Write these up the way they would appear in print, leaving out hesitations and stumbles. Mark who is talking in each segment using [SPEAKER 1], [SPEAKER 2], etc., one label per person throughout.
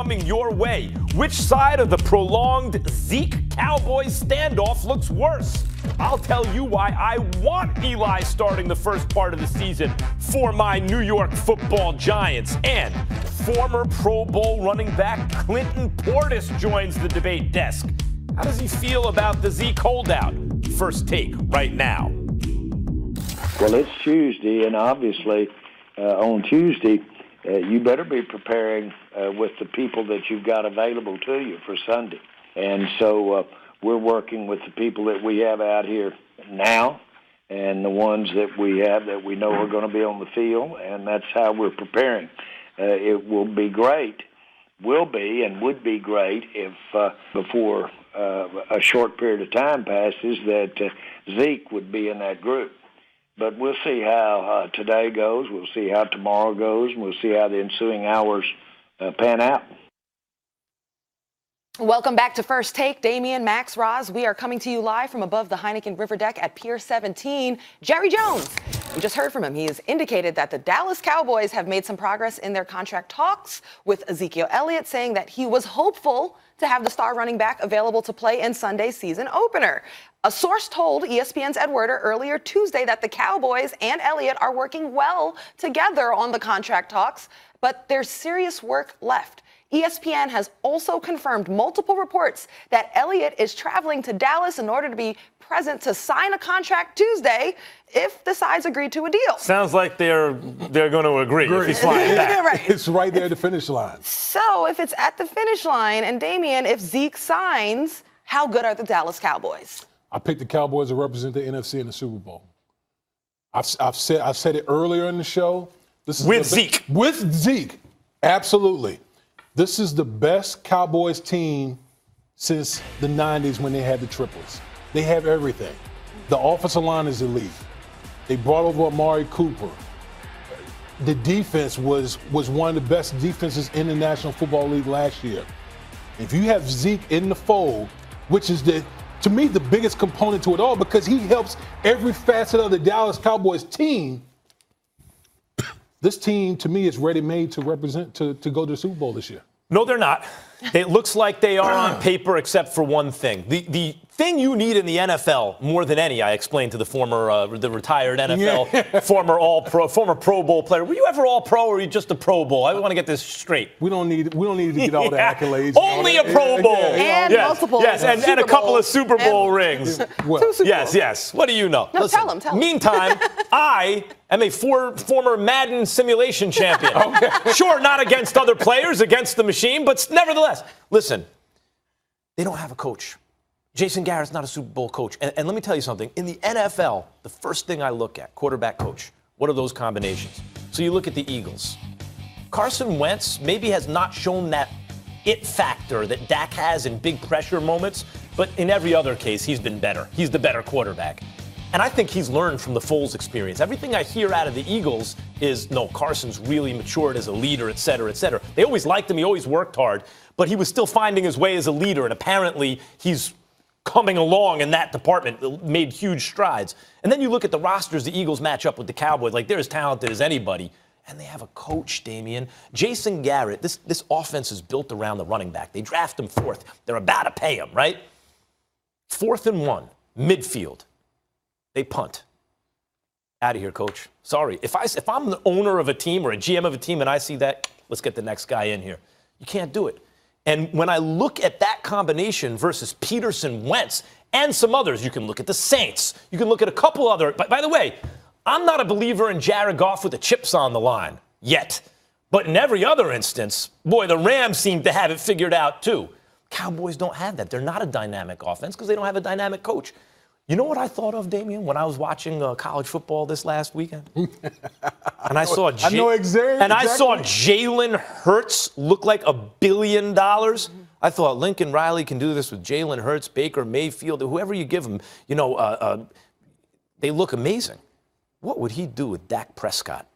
[SPEAKER 1] Coming your way. Which side of the prolonged Zeke Cowboys standoff looks worse? I'll tell you why I want Eli starting the first part of the season for my New York Football Giants. And former Pro Bowl running back Clinton Portis joins the debate desk. How does he feel about the Zeke holdout? First take right now.
[SPEAKER 2] Well, it's Tuesday, and obviously on Tuesday, you better be preparing with the people that you've got available to you for Sunday. And so we're working with the people that we have out here now and the ones that we have that we know are going to be on the field, and that's how we're preparing. It will be great, would be great if before a short period of time passes that Zeke would be in that group. But we'll see how today goes. We'll see how tomorrow goes. And we'll see how the ensuing hours pan out.
[SPEAKER 3] Welcome back to First Take. Damian, Max, Roz, we are coming to you live from above the Heineken River Deck at Pier 17. Jerry Jones, we just heard from him. He has indicated that the Dallas Cowboys have made some progress in their contract talks with Ezekiel Elliott, saying that he was hopeful to have the star running back available to play in Sunday's season opener. A source told ESPN's Ed Werder earlier Tuesday that the Cowboys and Elliott are working well together on the contract talks, but there's serious work left. ESPN has also confirmed multiple reports that Elliott is traveling to Dallas in order to be present to sign a contract Tuesday if the sides agree to a deal.
[SPEAKER 1] Sounds like they're going to agree if he's flying back.
[SPEAKER 3] Right.
[SPEAKER 4] It's right there at the finish line.
[SPEAKER 3] So if it's at the finish line, and Damian, if Zeke signs, how good are the Dallas Cowboys?
[SPEAKER 4] I picked the Cowboys to represent the NFC in the Super Bowl. I've said it earlier in the show. This is with Zeke, absolutely. This is the best Cowboys team since the 90s when they had the triplets. They have everything. The offensive line is elite. They brought over Amari Cooper. The defense was one of the best defenses in the National Football League last year. If you have Zeke in the fold, which is to me, the biggest component to it all, because he helps every facet of the Dallas Cowboys team. This team, to me, is ready-made to represent, to go to the Super Bowl this year.
[SPEAKER 1] No, they're not. It looks like they are on paper, except for one thing. The thing you need in the NFL more than any, I explained to the the retired NFL, former Pro Bowl player. Were you ever all pro, or were you just a Pro Bowl? I want to get this straight.
[SPEAKER 4] We don't need to get all the accolades.
[SPEAKER 1] Only a Pro Bowl.
[SPEAKER 3] And multiple.
[SPEAKER 1] Yes, and a couple of Super Bowl rings. Yes. What do you know?
[SPEAKER 3] No,
[SPEAKER 1] Listen,
[SPEAKER 3] tell him.
[SPEAKER 1] Meantime, I am a former Madden simulation champion. Okay. Sure, not against other players, against the machine, but nevertheless. Listen, they don't have a coach. Jason Garrett's not a Super Bowl coach. And let me tell you something. In the NFL, the first thing I look at, quarterback coach, what are those combinations? So you look at the Eagles. Carson Wentz maybe has not shown that it factor that Dak has in big pressure moments, but in every other case, he's been better. He's the better quarterback. And I think he's learned from the Foles experience. Everything I hear out of the Eagles is, no, Carson's really matured as a leader, et cetera, et cetera. They always liked him. He always worked hard. But he was still finding his way as a leader. And apparently, he's coming along in that department, made huge strides. And then you look at the rosters the Eagles match up with the Cowboys. Like, they're as talented as anybody. And they have a coach, Damian. Jason Garrett, this offense is built around the running back. They draft him fourth. They're about to pay him, right? 4th and 1, midfield. They punt. Out of here, coach. Sorry. If I'm the owner of a team or a GM of a team and I see that, let's get the next guy in here. You can't do it. And when I look at that combination versus Peterson, Wentz, and some others, you can look at the Saints. You can look at a couple other. By the way, I'm not a believer in Jared Goff with the chips on the line yet. But in every other instance, boy, the Rams seem to have it figured out too. Cowboys don't have that. They're not a dynamic offense because they don't have a dynamic coach. You know what I thought of, Damian, when I was watching college football this last weekend? And I saw Jalen Hurts look like $1 billion. I thought Lincoln Riley can do this with Jalen Hurts, Baker Mayfield, whoever you give him. They look amazing. What would he do with Dak Prescott?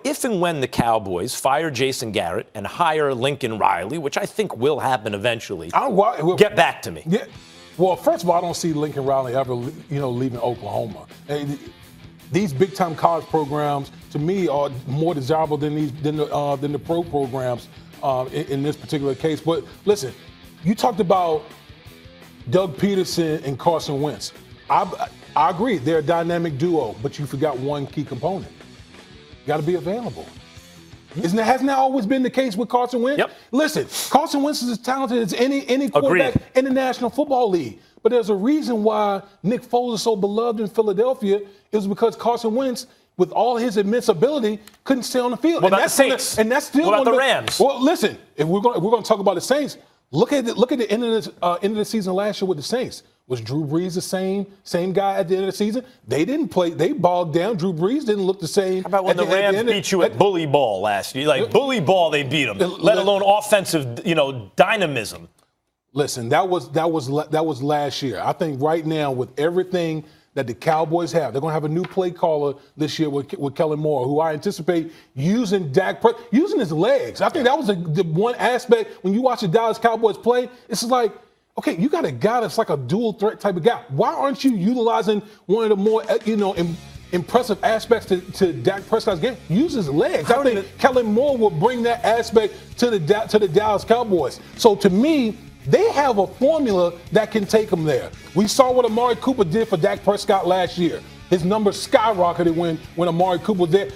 [SPEAKER 1] If and when the Cowboys fire Jason Garrett and hire Lincoln Riley, which I think will happen eventually, get back to me.
[SPEAKER 4] Yeah. Well, first of all, I don't see Lincoln Riley ever, leaving Oklahoma. These big-time college programs, to me, are more desirable than the pro programs in this particular case. But listen, you talked about Doug Peterson and Carson Wentz. I agree, they're a dynamic duo, but you forgot one key component. You got to be available. Hasn't that always been the case with Carson Wentz?
[SPEAKER 1] Yep.
[SPEAKER 4] Listen, Carson Wentz is as talented as any quarterback in the National Football League. But there's a reason why Nick Foles is so beloved in Philadelphia. It was because Carson Wentz, with all his immense ability, couldn't stay on the field.
[SPEAKER 1] What about the Saints?
[SPEAKER 4] And that's still
[SPEAKER 1] what about the Rams?
[SPEAKER 4] Well, listen, if we're going to talk about the Saints, look at the end of the season last year with the Saints. Was Drew Brees the same guy at the end of the season? They didn't play. They bogged down. Drew Brees didn't look the same.
[SPEAKER 1] How about when the Rams beat you at bully ball last year? Like bully ball, they beat them. Let alone offensive, dynamism.
[SPEAKER 4] Listen, that was last year. I think right now with everything that the Cowboys have, they're going to have a new play caller this year with Kellen Moore, who I anticipate using using his legs. I think that was the one aspect when you watch the Dallas Cowboys play. It's like, okay, you got a guy that's like a dual threat type of guy. Why aren't you utilizing one of the more, impressive aspects to Dak Prescott's game? Use his legs. I think Kellen Moore will bring that aspect to the Dallas Cowboys. So to me, they have a formula that can take them there. We saw what Amari Cooper did for Dak Prescott last year. His numbers skyrocketed when Amari Cooper was there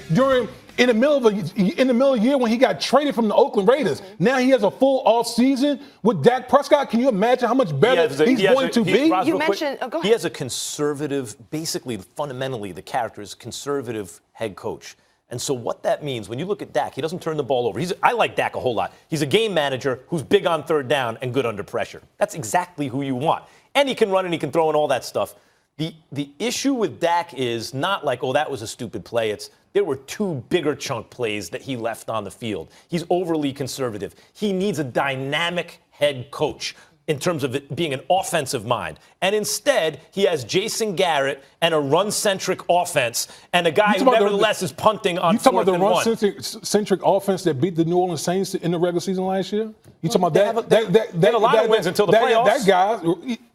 [SPEAKER 4] in the middle of the year when he got traded from the Oakland Raiders. Now he has a full off season with Dak Prescott. Can you imagine how much better he's going to be?
[SPEAKER 3] You mentioned, go ahead.
[SPEAKER 1] He has a conservative, basically, fundamentally, the character is conservative head coach. And so what that means, when you look at Dak, he doesn't turn the ball over. I like Dak a whole lot. He's a game manager who's big on third down and good under pressure. That's exactly who you want. And he can run and he can throw and all that stuff. The issue with Dak is not like, oh, that was a stupid play. There were two bigger chunk plays that he left on the field. He's overly conservative. He needs a dynamic head coach in terms of it being an offensive mind. And instead, he has Jason Garrett and a run-centric offense and a guy who nevertheless is punting on 4th and 1.
[SPEAKER 4] You talking about the run-centric offense that beat the New Orleans Saints in the regular season last year? You talking about
[SPEAKER 1] they had a lot of wins until the playoffs.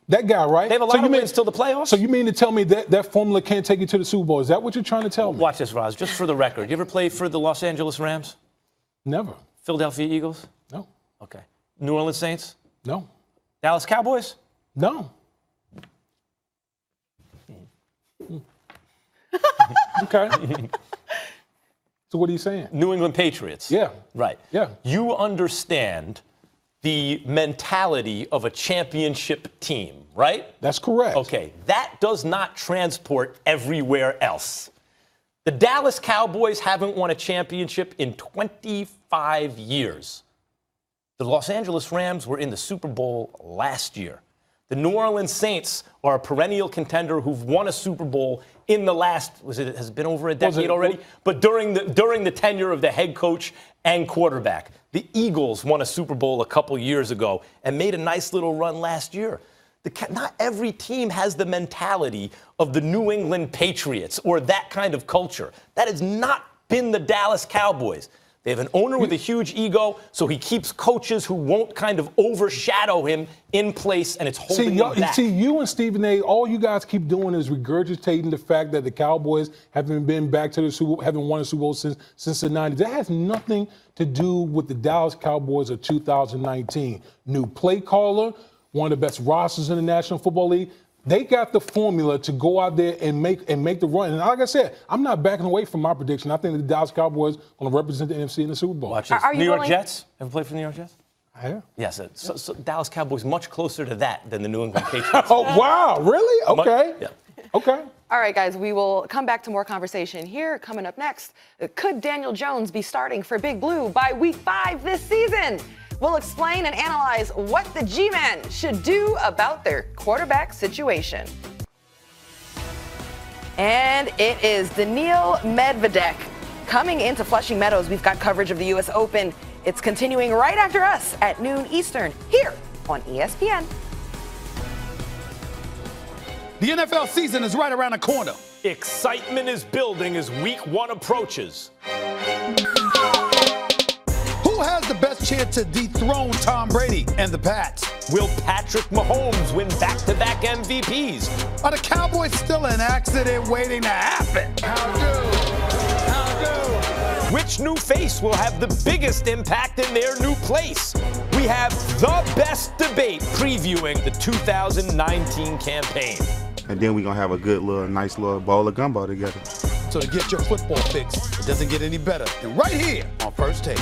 [SPEAKER 4] That guy, right?
[SPEAKER 1] They have a lot of wins till the playoffs.
[SPEAKER 4] So you mean to tell me that formula can't take you to the Super Bowl? Is that what you're trying to tell me?
[SPEAKER 1] Watch this, Roz. Just for the record, you ever play for the Los Angeles Rams?
[SPEAKER 4] Never.
[SPEAKER 1] Philadelphia Eagles?
[SPEAKER 4] No.
[SPEAKER 1] Okay. New Orleans Saints?
[SPEAKER 4] No.
[SPEAKER 1] Dallas Cowboys?
[SPEAKER 4] No. Okay. So what are you saying?
[SPEAKER 1] New England Patriots.
[SPEAKER 4] Yeah.
[SPEAKER 1] Right.
[SPEAKER 4] Yeah.
[SPEAKER 1] You understand the mentality of a championship team, right?
[SPEAKER 4] That's correct.
[SPEAKER 1] Okay. That does not transport everywhere else. The Dallas Cowboys haven't won a championship in 25 years. The Los Angeles Rams were in the Super Bowl last year. The New Orleans Saints are a perennial contender who've won a Super Bowl in the last, has it been over a decade already? But during the tenure of the head coach and quarterback. The Eagles won a Super Bowl a couple years ago and made a nice little run last year. Not every team has the mentality of the New England Patriots or that kind of culture. That has not been the Dallas Cowboys. They have an owner with a huge ego, so he keeps coaches who won't kind of overshadow him in place, and it's holding him back.
[SPEAKER 4] See, you and Stephen A., all you guys keep doing is regurgitating the fact that the Cowboys haven't been back to the Super Bowl, haven't won a Super Bowl since the 90s. That has nothing to do with the Dallas Cowboys of 2019. New play caller, one of the best rosters in the National Football League. They got the formula to go out there and make the run. And like I said, I'm not backing away from my prediction. I think the Dallas Cowboys are going to represent the NFC in the Super Bowl.
[SPEAKER 1] Watch this. New York Jets? Ever played for the New York Jets?
[SPEAKER 4] I have.
[SPEAKER 1] Yes. So Dallas Cowboys much closer to that than the New England Patriots.
[SPEAKER 4] Oh, wow. Really? Okay.
[SPEAKER 1] Yeah.
[SPEAKER 4] Okay.
[SPEAKER 3] All right, guys, we will come back to more conversation here. Coming up next, could Daniel Jones be starting for Big Blue by Week 5 this season? We'll explain and analyze what the G-Men should do about their quarterback situation. And it is Daniil Medvedev coming into Flushing Meadows. We've got coverage of the U.S. Open. It's continuing right after us at noon Eastern here on ESPN.
[SPEAKER 5] The NFL season is right around the corner.
[SPEAKER 1] Excitement is building as Week 1 approaches.
[SPEAKER 5] Who has the best chance to dethrone Tom Brady and the Pats?
[SPEAKER 1] Will Patrick Mahomes win back-to-back MVPs?
[SPEAKER 5] Are the Cowboys still an accident waiting to happen?
[SPEAKER 6] How do?
[SPEAKER 1] Which new face will have the biggest impact in their new place? We have the best debate previewing the 2019 campaign.
[SPEAKER 6] And then we're going to have a good nice little bowl of gumbo together.
[SPEAKER 5] So to get your football fix, it doesn't get any better than right here on First Take.